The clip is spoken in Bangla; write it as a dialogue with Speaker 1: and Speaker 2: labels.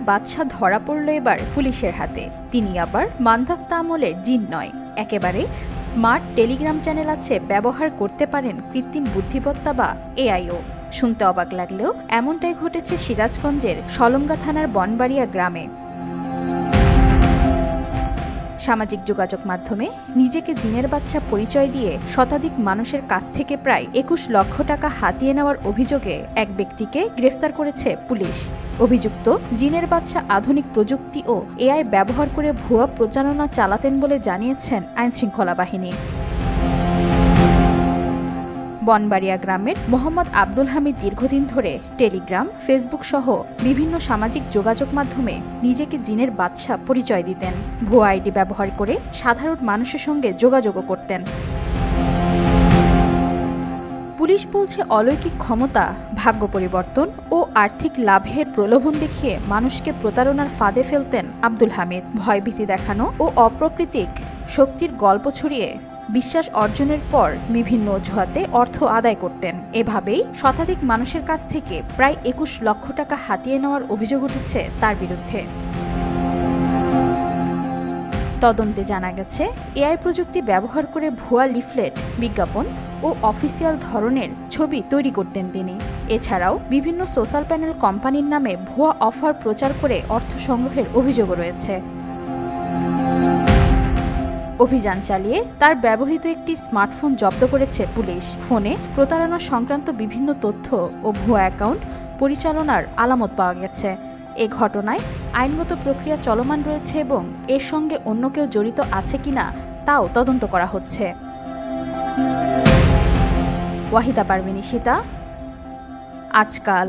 Speaker 1: বাদশা ধরা পড়ল এবার পুলিশের হাতে। তিনি আবার মান্ধাত্তা আমলের জিন নয়, একেবারে স্মার্ট টেলিগ্রাম চ্যানেল আছে, ব্যবহার করতে পারেন কৃত্রিম বুদ্ধিমত্তা বা এআইও। শুনতে অবাক লাগলেও এমনটাই ঘটেছে সিরাজগঞ্জের সলঙ্গা থানার বনবাড়িয়া গ্রামে। সামাজিক যোগাযোগ মাধ্যমে নিজেকে জিনের বাচ্চা পরিচয় দিয়ে শতাধিক মানুষের কাছ থেকে প্রায় ২১ লক্ষ টাকা হাতিয়ে নেওয়ার অভিযোগে এক ব্যক্তিকে গ্রেফতার করেছে পুলিশ। অভিযুক্ত জিনের বাচ্চা আধুনিক প্রযুক্তি ও এআই ব্যবহার করে ভুয়া প্রচারণা চালাতেন বলে জানিয়েছেন আইনশৃঙ্খলা বাহিনী। বনবাড়িয়া গ্রামের মোহাম্মদ আব্দুল হামিদ দীর্ঘদিন ধরে টেলিগ্রাম, ফেসবুক সহ বিভিন্ন সামাজিক যোগাযোগ মাধ্যমে নিজেকে জিনের বাদশা পরিচয় দিতেন। ভুয়া আইডি ব্যবহার করে সাধারণ মানুষের সঙ্গে যোগাযোগও করতেন। পুলিশ বলছে অলৌকিক ক্ষমতা, ভাগ্য পরিবর্তন ও আর্থিক লাভের প্রলোভন দেখিয়ে মানুষকে প্রতারণার ফাঁদে ফেলতেন আব্দুল হামিদ। ভয়ভীতি দেখানো ও অপ্রাকৃতিক শক্তির গল্প ছড়িয়ে বিশ্বাস অর্জনের পর বিভিন্ন অজুহাতে অর্থ আদায় করতেন। এভাবেই শতাধিক মানুষের কাছ থেকে প্রায় ২১ লক্ষ টাকা হাতিয়ে নেওয়ার অভিযোগ উঠেছে তার বিরুদ্ধে। তদন্তে জানা গেছে, এআই প্রযুক্তি ব্যবহার করে ভুয়া লিফলেট, বিজ্ঞাপন ও অফিসিয়াল ধরনের ছবি তৈরি করতেন তিনি। এছাড়াও বিভিন্ন সোশ্যাল প্যানেল কোম্পানির নামে ভুয়া অফার প্রচার করে অর্থ সংগ্রহের অভিযোগও রয়েছে। অভিযান চালিয়ে তার ব্যবহৃত একটি স্মার্টফোন জব্দ করেছে পুলিশ। ফোনে প্রতারণা সংক্রান্ত বিভিন্ন তথ্য ও ভুয়া অ্যাকাউন্ট পরিচালনার আলামত পাওয়া গেছে। এ ঘটনায় আইনগত প্রক্রিয়া চলমান রয়েছে এবং এর সঙ্গে অন্য কেউ জড়িত আছে কিনা তাও তদন্ত করা হচ্ছে। ওয়াহিদা পারভিন ঈশিতা, আজকাল।